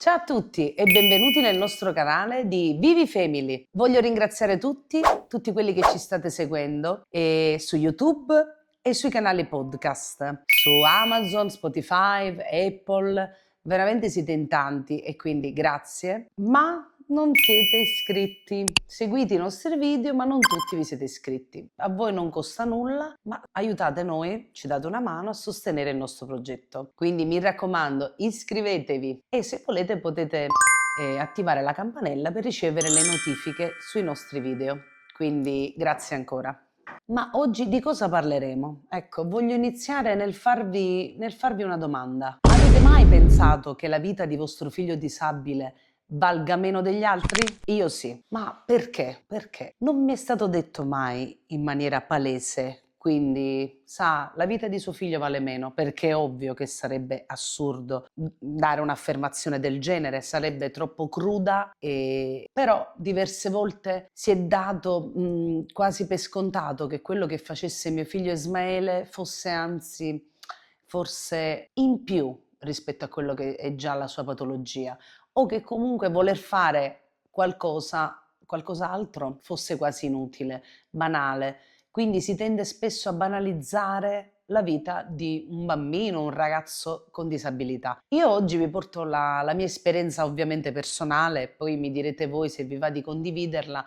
Ciao a tutti e benvenuti nel nostro canale di Vivi Family. Voglio ringraziare tutti quelli che ci state seguendo su YouTube e sui canali podcast, su Amazon, Spotify, Apple. Veramente siete in tanti e quindi grazie, ma non siete iscritti. Seguite i nostri video, ma non tutti vi siete iscritti. A voi non costa nulla, ma aiutate noi, ci date una mano a sostenere il nostro progetto. Quindi mi raccomando, iscrivetevi e se volete potete attivare la campanella per ricevere le notifiche sui nostri video. Quindi grazie ancora. Ma oggi di cosa parleremo? Ecco, voglio iniziare nel farvi una domanda. Avete mai pensato che la vita di vostro figlio disabile valga meno degli altri? Io sì. Ma perché? Perché? Non mi è stato detto mai in maniera palese. Quindi, sa, la vita di suo figlio vale meno, perché è ovvio che sarebbe assurdo dare un'affermazione del genere, sarebbe troppo cruda, però diverse volte si è dato quasi per scontato che quello che facesse mio figlio Ismaele fosse anzi forse in più rispetto a quello che è già la sua patologia, o che comunque voler fare qualcos'altro fosse quasi inutile, banale. Quindi si tende spesso a banalizzare la vita di un bambino, un ragazzo con disabilità. Io oggi vi porto la mia esperienza ovviamente personale, poi mi direte voi se vi va di condividerla,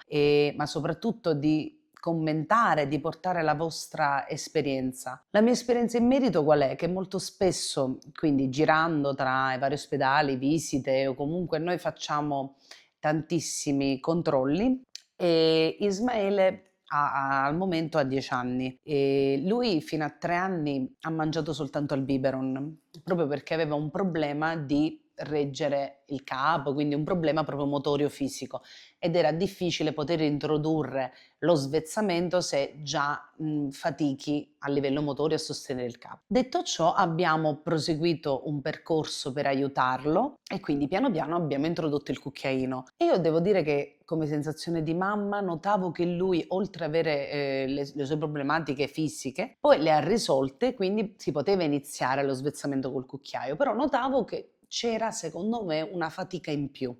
ma soprattutto di commentare, di portare la vostra esperienza. La mia esperienza in merito qual è? Che molto spesso, quindi girando tra i vari ospedali, visite o comunque noi facciamo tantissimi controlli e Ismaele al momento ha 10 anni e lui fino a 3 anni ha mangiato soltanto al biberon, proprio perché aveva un problema di reggere il capo, quindi un problema proprio motorio fisico ed era difficile poter introdurre lo svezzamento se già fatichi a livello motorio a sostenere il capo. Detto ciò, abbiamo proseguito un percorso per aiutarlo e quindi piano piano abbiamo introdotto il cucchiaino. E io devo dire che come sensazione di mamma notavo che lui, oltre ad avere le sue problematiche fisiche, poi le ha risolte, quindi si poteva iniziare lo svezzamento col cucchiaio, però notavo che c'era secondo me una fatica in più.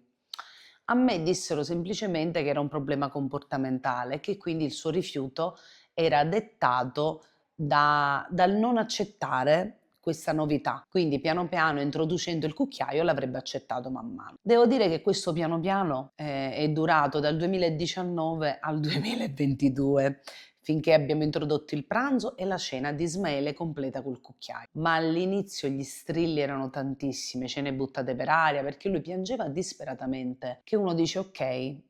A me dissero semplicemente che era un problema comportamentale, che quindi il suo rifiuto era dettato dal non accettare questa novità. Quindi piano piano introducendo il cucchiaio l'avrebbe accettato man mano. Devo dire che questo piano piano è durato dal 2019 al 2022 finché abbiamo introdotto il pranzo e la cena di Ismaele completa col cucchiaio. Ma all'inizio gli strilli erano tantissimi, cene buttate per aria, perché lui piangeva disperatamente. Che uno dice, ok,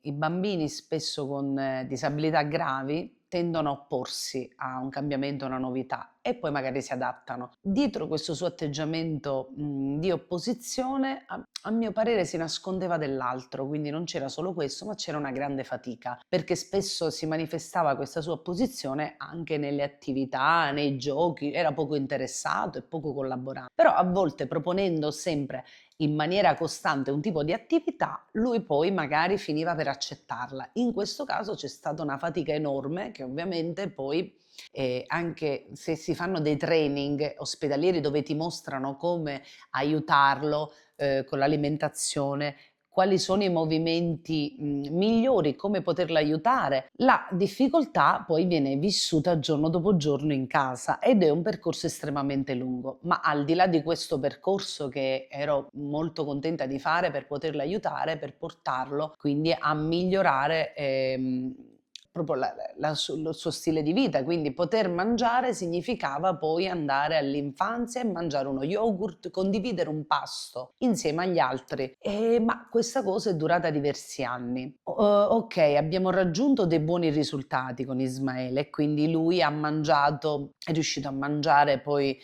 i bambini spesso con disabilità gravi tendono a opporsi a un cambiamento, a una novità e poi magari si adattano. Dietro questo suo atteggiamento di opposizione, a mio parere si nascondeva dell'altro, quindi non c'era solo questo, ma c'era una grande fatica, perché spesso si manifestava questa sua opposizione anche nelle attività, nei giochi, era poco interessato e poco collaborante. Però a volte proponendo sempre in maniera costante un tipo di attività, lui poi magari finiva per accettarla. In questo caso c'è stata una fatica enorme che ovviamente poi anche se si fanno dei training ospedalieri dove ti mostrano come aiutarlo con l'alimentazione, quali sono i movimenti migliori, come poterlo aiutare. La difficoltà poi viene vissuta giorno dopo giorno in casa ed è un percorso estremamente lungo, ma al di là di questo percorso che ero molto contenta di fare per poterlo aiutare, per portarlo quindi a migliorare proprio il suo stile di vita, quindi poter mangiare significava poi andare all'infanzia e mangiare uno yogurt, condividere un pasto insieme agli altri. Ma questa cosa è durata diversi anni. Ok, abbiamo raggiunto dei buoni risultati con Ismaele e quindi lui ha mangiato, è riuscito a mangiare poi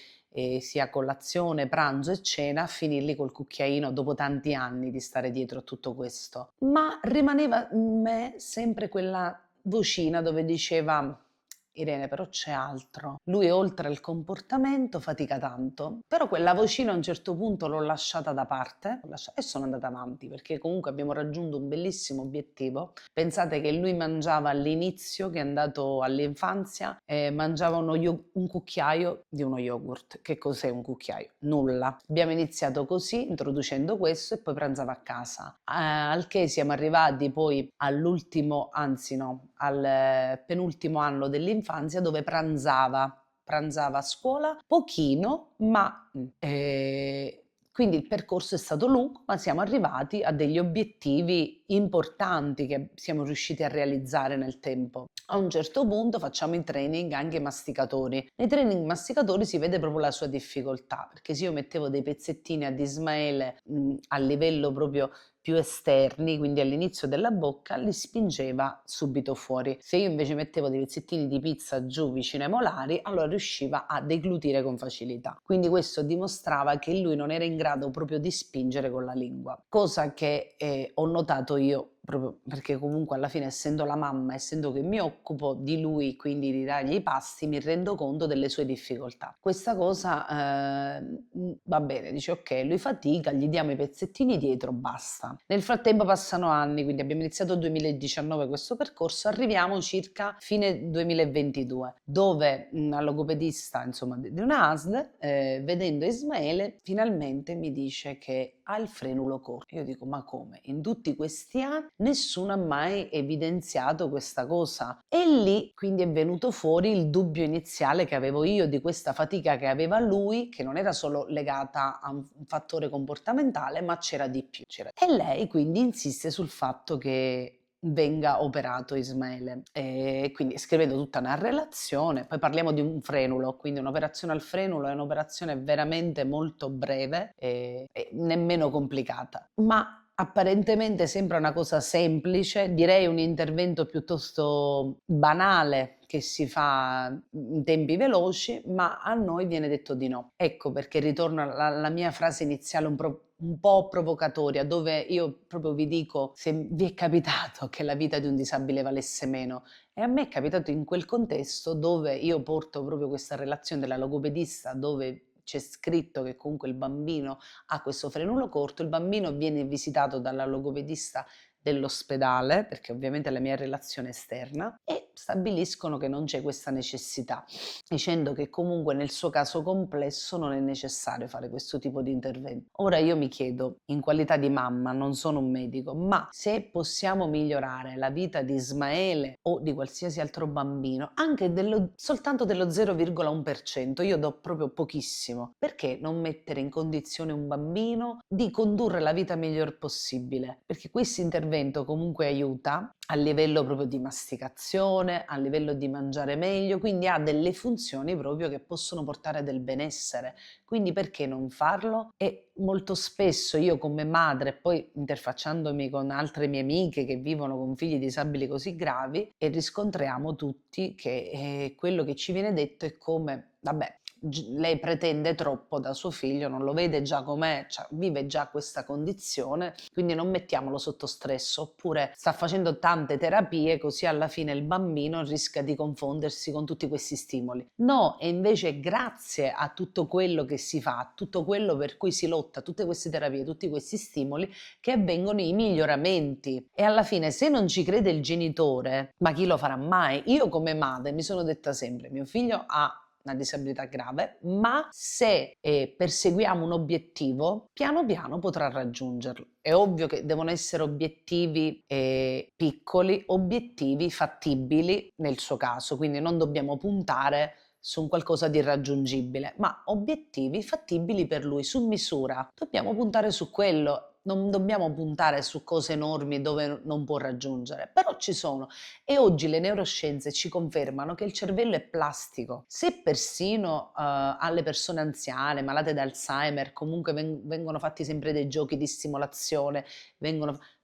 sia colazione, pranzo e cena, a finirli col cucchiaino dopo tanti anni di stare dietro a tutto questo. Ma rimaneva in me sempre quella vocina dove diceva Irene, però c'è altro. Lui oltre al comportamento fatica tanto, però quella vocina a un certo punto l'ho lasciata da parte e sono andata avanti perché comunque abbiamo raggiunto un bellissimo obiettivo. Pensate che lui mangiava all'inizio, che è andato all'infanzia, mangiava un cucchiaio di uno yogurt. Che cos'è un cucchiaio? Nulla. Abbiamo iniziato così, introducendo questo e poi pranzava a casa. Al che siamo arrivati poi all'ultimo, anzi no, al penultimo anno dell'infanzia dove pranzava a scuola pochino, ma quindi il percorso è stato lungo, ma siamo arrivati a degli obiettivi importanti che siamo riusciti a realizzare nel tempo. A un certo punto facciamo i training anche masticatori. Nei training masticatori si vede proprio la sua difficoltà, perché se io mettevo dei pezzettini ad Ismaele a livello proprio più esterni, quindi all'inizio della bocca, li spingeva subito fuori. Se io invece mettevo dei pezzettini di pizza giù vicino ai molari, allora riusciva a deglutire con facilità. Quindi questo dimostrava che lui non era in grado proprio di spingere con la lingua, cosa che ho notato io proprio perché comunque alla fine, essendo la mamma, essendo che mi occupo di lui, quindi di dargli i pasti, mi rendo conto delle sue difficoltà. Questa cosa va bene, dice ok, lui fatica, gli diamo i pezzettini dietro, basta. Nel frattempo passano anni, quindi abbiamo iniziato nel 2019 questo percorso, arriviamo circa fine 2022, dove una logopedista, insomma, di una ASL, vedendo Ismaele, finalmente mi dice che ha il frenulo corto. Io dico, ma come? In tutti questi anni nessuno ha mai evidenziato questa cosa. E lì quindi è venuto fuori il dubbio iniziale che avevo io di questa fatica che aveva lui, che non era solo legata a un fattore comportamentale, ma c'era di più. E lei quindi insiste sul fatto che venga operato Ismaele, e quindi scrivendo tutta una relazione. Poi parliamo di un frenulo, quindi un'operazione al frenulo è un'operazione veramente molto breve e nemmeno complicata, ma apparentemente sembra una cosa semplice, direi un intervento piuttosto banale che si fa in tempi veloci, ma a noi viene detto di no. Ecco perché ritorno alla mia frase iniziale un po' provocatoria, dove io proprio vi dico se vi è capitato che la vita di un disabile valesse meno. E a me è capitato in quel contesto dove io porto proprio questa relazione della logopedista, dove c'è scritto che comunque il bambino ha questo frenulo corto, il bambino viene visitato dalla logopedista dell'ospedale, perché ovviamente la mia relazione è esterna, e stabiliscono che non c'è questa necessità, dicendo che comunque nel suo caso complesso non è necessario fare questo tipo di intervento. Ora io mi chiedo, in qualità di mamma, non sono un medico, ma se possiamo migliorare la vita di Ismaele o di qualsiasi altro bambino, anche soltanto dello 0,1%, io do proprio pochissimo, perché non mettere in condizione un bambino di condurre la vita miglior possibile? Perché questo intervento comunque aiuta a livello proprio di masticazione, a livello di mangiare meglio, quindi ha delle funzioni proprio che possono portare del benessere. Quindi perché non farlo? E molto spesso io come madre, poi interfacciandomi con altre mie amiche che vivono con figli disabili così gravi, e riscontriamo tutti che quello che ci viene detto è come, vabbè, lei pretende troppo da suo figlio, non lo vede già com'è, cioè, vive già questa condizione, quindi non mettiamolo sotto stress, oppure sta facendo tante terapie così alla fine il bambino rischia di confondersi con tutti questi stimoli. No, e invece grazie a tutto quello che si fa, tutto quello per cui si lotta, tutte queste terapie, tutti questi stimoli, che avvengono i miglioramenti. E alla fine se non ci crede il genitore, ma chi lo farà mai? Io come madre mi sono detta sempre, mio figlio ha una disabilità grave, ma se perseguiamo un obiettivo, piano piano potrà raggiungerlo. È ovvio che devono essere obiettivi piccoli, obiettivi fattibili nel suo caso, quindi non dobbiamo puntare su un qualcosa di irraggiungibile, ma obiettivi fattibili per lui, su misura. Dobbiamo puntare su quello. Non dobbiamo puntare su cose enormi dove non può raggiungere, però ci sono. E oggi le neuroscienze ci confermano che il cervello è plastico. Se persino alle persone anziane, malate d'Alzheimer, comunque vengono fatti sempre dei giochi di stimolazione,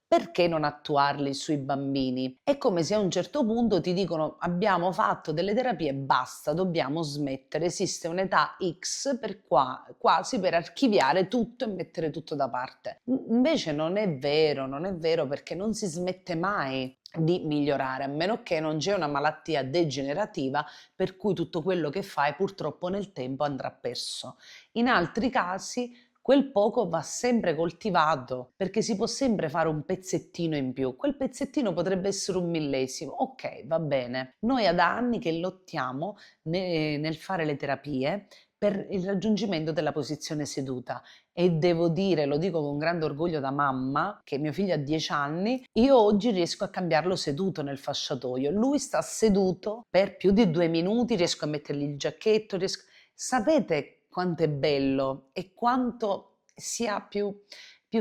perché non attuarli sui bambini? È come se a un certo punto ti dicono abbiamo fatto delle terapie, basta, dobbiamo smettere, esiste un'età X per quasi per archiviare tutto e mettere tutto da parte. Invece non è vero perché non si smette mai di migliorare, a meno che non c'è una malattia degenerativa per cui tutto quello che fai purtroppo nel tempo andrà perso. In altri casi quel poco va sempre coltivato perché si può sempre fare un pezzettino in più. Quel pezzettino potrebbe essere un millesimo. Ok, va bene. Noi da anni che lottiamo nel fare le terapie per il raggiungimento della posizione seduta e devo dire, lo dico con grande orgoglio da mamma, che mio figlio ha 10 anni, io oggi riesco a cambiarlo seduto nel fasciatoio. Lui sta seduto per più di 2 minuti, riesco a mettergli il giacchetto, Sapete quanto è bello e quanto sia più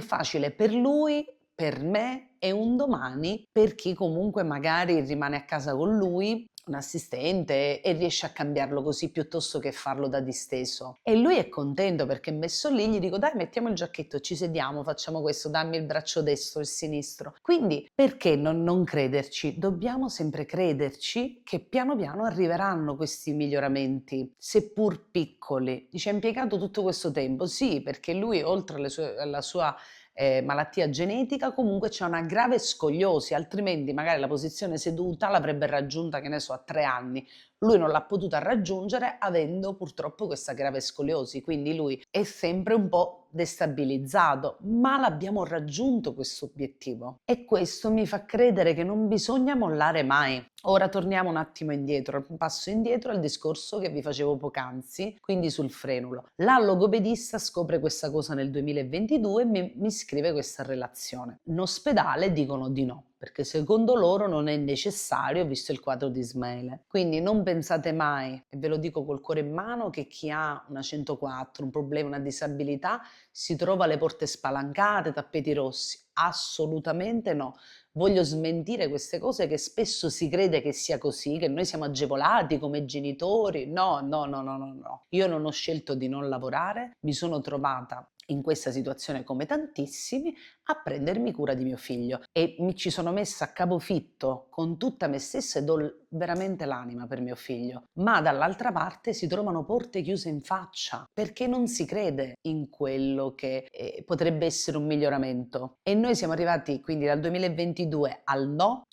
facile per lui, per me e un domani per chi comunque magari rimane a casa con lui, un assistente, e riesce a cambiarlo così piuttosto che farlo da disteso. E lui è contento perché messo lì gli dico dai mettiamo il giacchetto, ci sediamo, facciamo questo, dammi il braccio destro e sinistro. Quindi perché non crederci? Dobbiamo sempre crederci che piano piano arriveranno questi miglioramenti, seppur piccoli. Dice ha impiegato tutto questo tempo? Sì, perché lui oltre alla sua malattia genetica, comunque c'è una grave scoliosi, altrimenti magari la posizione seduta l'avrebbe raggiunta, che ne so, a 3 anni. Lui non l'ha potuta raggiungere avendo purtroppo questa grave scoliosi, quindi lui è sempre un po' destabilizzato, ma l'abbiamo raggiunto questo obiettivo e questo mi fa credere che non bisogna mollare mai. Ora torniamo un attimo indietro, un passo indietro al discorso che vi facevo poc'anzi, quindi sul frenulo. La logopedista scopre questa cosa nel 2022 e mi scrive questa relazione. In ospedale dicono di no, perché secondo loro non è necessario visto il quadro di Ismaele. Quindi non pensate mai, e ve lo dico col cuore in mano, che chi ha una 104, un problema, una disabilità, si trova alle porte spalancate, tappeti rossi. Assolutamente no. Voglio smentire queste cose che spesso si crede che sia così, che noi siamo agevolati come genitori. No, no, no, no, no, no. Io non ho scelto di non lavorare, mi sono trovata in questa situazione come tantissimi a prendermi cura di mio figlio e mi ci sono messa a capofitto con tutta me stessa e do veramente l'anima per mio figlio, ma dall'altra parte si trovano porte chiuse in faccia perché non si crede in quello che potrebbe essere un miglioramento e noi siamo arrivati quindi dal 2022 al no,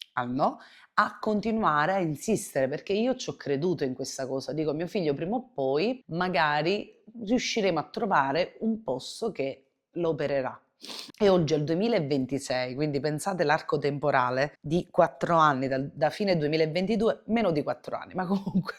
a continuare a insistere perché io ci ho creduto in questa cosa, dico mio figlio prima o poi magari riusciremo a trovare un posto che lo opererà. E oggi è il 2026, quindi pensate l'arco temporale di 4 anni, da fine 2022, meno di 4 anni, ma comunque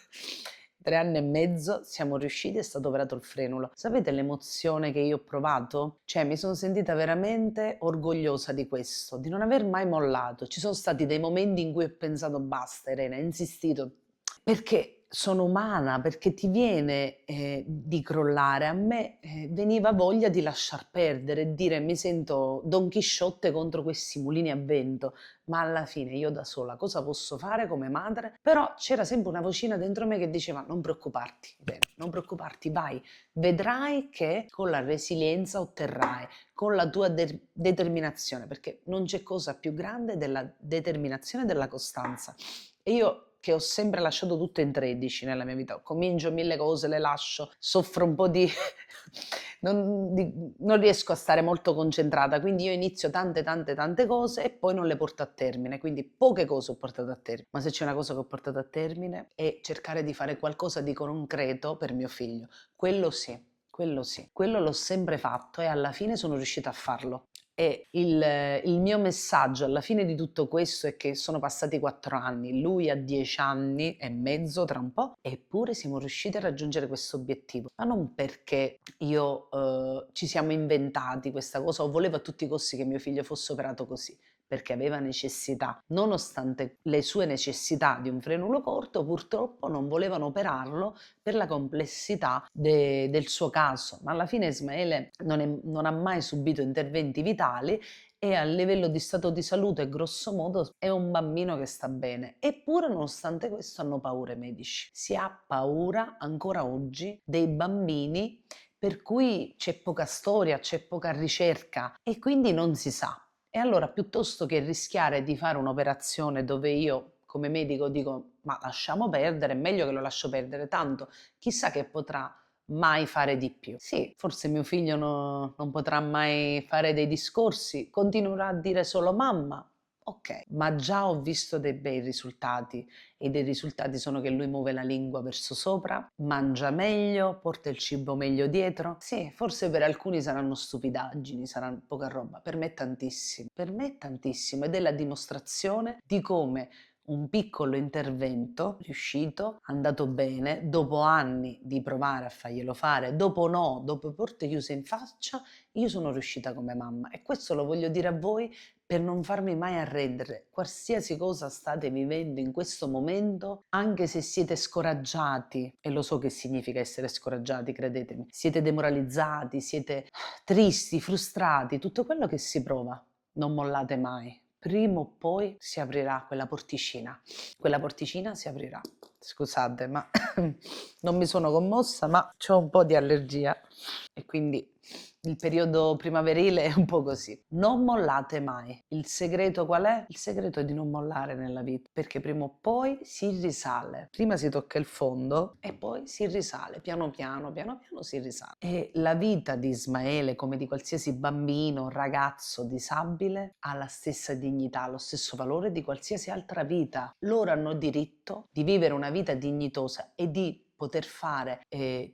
3 anni e mezzo siamo riusciti, è stato operato il frenulo. Sapete l'emozione che io ho provato? Cioè mi sono sentita veramente orgogliosa di questo, di non aver mai mollato. Ci sono stati dei momenti in cui ho pensato basta Irene, ho insistito, perché sono umana, perché ti viene di crollare. A me veniva voglia di lasciar perdere e dire mi sento Don Chisciotte contro questi mulini a vento, ma alla fine io da sola cosa posso fare come madre? Però c'era sempre una vocina dentro me che diceva non preoccuparti, bene, non preoccuparti, vai, vedrai che con la resilienza otterrai, con la tua determinazione, perché non c'è cosa più grande della determinazione e della costanza. E io che ho sempre lasciato tutto in 13 nella mia vita, comincio 1000 cose, le lascio, soffro un po' non riesco a stare molto concentrata, quindi io inizio tante cose e poi non le porto a termine, quindi poche cose ho portato a termine, ma se c'è una cosa che ho portato a termine è cercare di fare qualcosa di concreto per mio figlio, quello sì. Quello l'ho sempre fatto e alla fine sono riuscita a farlo. E il mio messaggio alla fine di tutto questo è che sono passati 4 anni, lui ha 10 anni e mezzo tra un po', eppure siamo riusciti a raggiungere questo obiettivo. Ma non perché io ci siamo inventati questa cosa o volevo a tutti i costi che mio figlio fosse operato così, perché aveva necessità. Nonostante le sue necessità di un frenulo corto, purtroppo non volevano operarlo per la complessità del suo caso, ma alla fine Ismaele non ha mai subito interventi vitali e a livello di stato di salute, grosso modo, è un bambino che sta bene. Eppure, nonostante questo, hanno paura i medici. Si ha paura ancora oggi dei bambini per cui c'è poca storia, c'è poca ricerca e quindi non si sa. E allora piuttosto che rischiare di fare un'operazione dove io come medico dico ma lasciamo perdere, è meglio che lo lascio perdere, tanto chissà che potrà mai fare di più. Sì, forse mio figlio non potrà mai fare dei discorsi, continuerà a dire solo mamma. Ok, ma già ho visto dei bei risultati e dei risultati sono che lui muove la lingua verso sopra, mangia meglio, porta il cibo meglio dietro. Sì, forse per alcuni saranno stupidaggini, saranno poca roba, per me è tantissimo ed è la dimostrazione di come un piccolo intervento riuscito, andato bene, dopo anni di provare a farglielo fare, dopo no, dopo porte chiuse in faccia, io sono riuscita come mamma e questo lo voglio dire a voi per non farmi mai arrendere. Qualsiasi cosa state vivendo in questo momento, anche se siete scoraggiati, e lo so che significa essere scoraggiati, credetemi, siete demoralizzati, siete tristi, frustrati, tutto quello che si prova, non mollate mai. Prima o poi si aprirà quella porticina. Quella porticina si aprirà. Scusate, ma non mi sono commossa, ma ho un po' di allergia e quindi il periodo primaverile è un po' così. Non mollate mai. Il segreto qual è? Il segreto è di non mollare nella vita, perché prima o poi si risale. Prima si tocca il fondo e poi si risale, piano piano, piano piano si risale. E la vita di Ismaele, come di qualsiasi bambino, ragazzo disabile, ha la stessa dignità, lo stesso valore di qualsiasi altra vita. Loro hanno diritto di vivere una vita dignitosa e di poter fare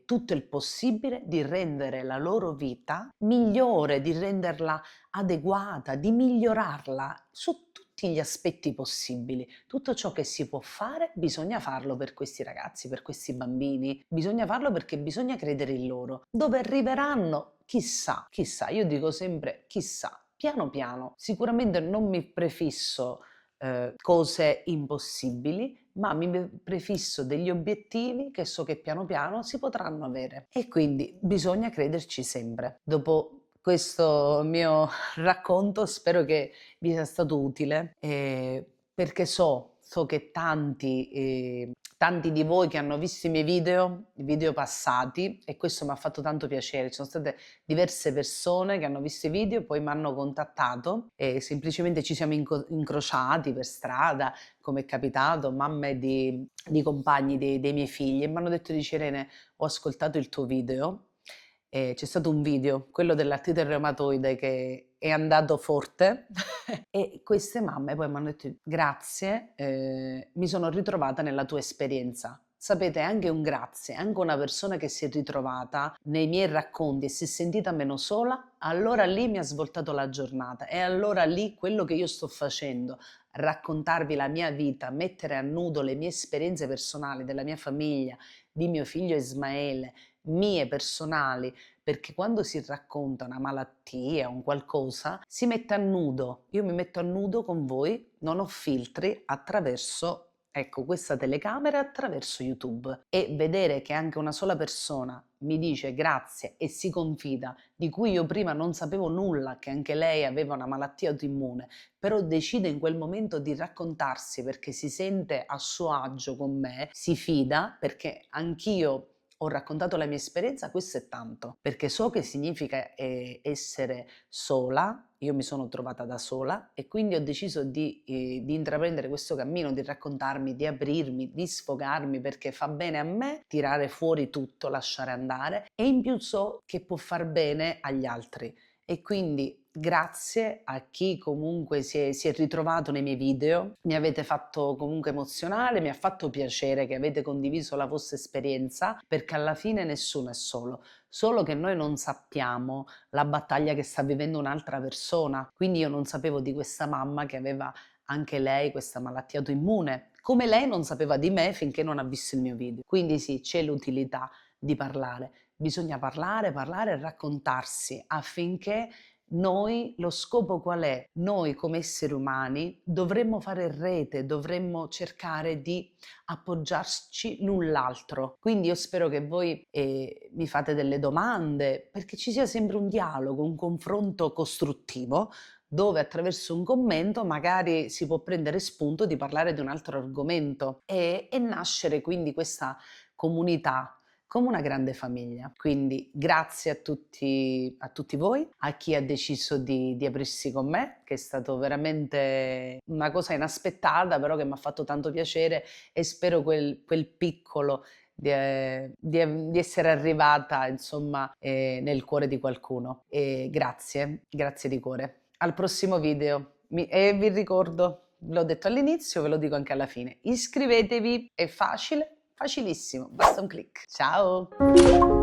tutto il possibile di rendere la loro vita migliore, di renderla adeguata, di migliorarla su tutti gli aspetti possibili. Tutto ciò che si può fare bisogna farlo per questi ragazzi, per questi bambini, bisogna farlo perché bisogna credere in loro. Dove arriveranno? Chissà, chissà, io dico sempre chissà, piano piano. Sicuramente non mi prefisso cose impossibili, ma mi prefisso degli obiettivi che so che piano piano si potranno avere e quindi bisogna crederci sempre. Dopo questo mio racconto spero che vi sia stato utile perché so che tanti di voi che hanno visto i miei video passati, e questo mi ha fatto tanto piacere, ci sono state diverse persone che hanno visto i video, poi mi hanno contattato e semplicemente ci siamo incrociati per strada, come è capitato, mamme di compagni dei miei figli, e mi hanno detto: dice Irene, ho ascoltato il tuo video, c'è stato un video, quello dell'artrite reumatoide, che è andato forte e queste mamme poi mi hanno detto grazie, mi sono ritrovata nella tua esperienza. Sapete, anche un grazie, anche una persona che si è ritrovata nei miei racconti e si è sentita meno sola, allora lì mi ha svoltato la giornata e allora lì quello che io sto facendo, raccontarvi la mia vita, mettere a nudo le mie esperienze personali, della mia famiglia, di mio figlio Ismaele, mie personali, perché quando si racconta una malattia, un qualcosa, si mette a nudo. Io mi metto a nudo con voi, non ho filtri, attraverso, ecco, questa telecamera, attraverso YouTube, e vedere che anche una sola persona mi dice grazie e si confida, di cui io prima non sapevo nulla, che anche lei aveva una malattia autoimmune, però decide in quel momento di raccontarsi perché si sente a suo agio con me, si fida perché anch'io ho raccontato la mia esperienza, questo è tanto, perché so che significa essere sola, io mi sono trovata da sola e quindi ho deciso di intraprendere questo cammino, di raccontarmi, di aprirmi, di sfogarmi, perché fa bene a me tirare fuori tutto, lasciare andare, e in più so che può far bene agli altri. E quindi grazie a chi comunque si è ritrovato nei miei video, mi avete fatto comunque emozionare, mi ha fatto piacere che avete condiviso la vostra esperienza, perché alla fine nessuno è solo che noi non sappiamo la battaglia che sta vivendo un'altra persona. Quindi io non sapevo di questa mamma che aveva anche lei questa malattia autoimmune, come lei non sapeva di me finché non ha visto il mio video. Quindi sì, c'è l'utilità di parlare. Bisogna parlare, parlare e raccontarsi affinché noi, lo scopo qual è? Noi come esseri umani dovremmo fare rete, dovremmo cercare di appoggiarci l'un l'altro. Quindi io spero che voi mi fate delle domande, perché ci sia sempre un dialogo, un confronto costruttivo, dove attraverso un commento magari si può prendere spunto di parlare di un altro argomento e nascere quindi questa comunità come una grande famiglia. Quindi grazie a tutti voi, a chi ha deciso di aprirsi con me, che è stato veramente una cosa inaspettata, però che mi ha fatto tanto piacere e spero quel piccolo di essere arrivata, insomma, nel cuore di qualcuno. E grazie di cuore. Al prossimo video. E vi ricordo, l'ho detto all'inizio, ve lo dico anche alla fine. Iscrivetevi, è facile, facilissimo, basta un click. Ciao!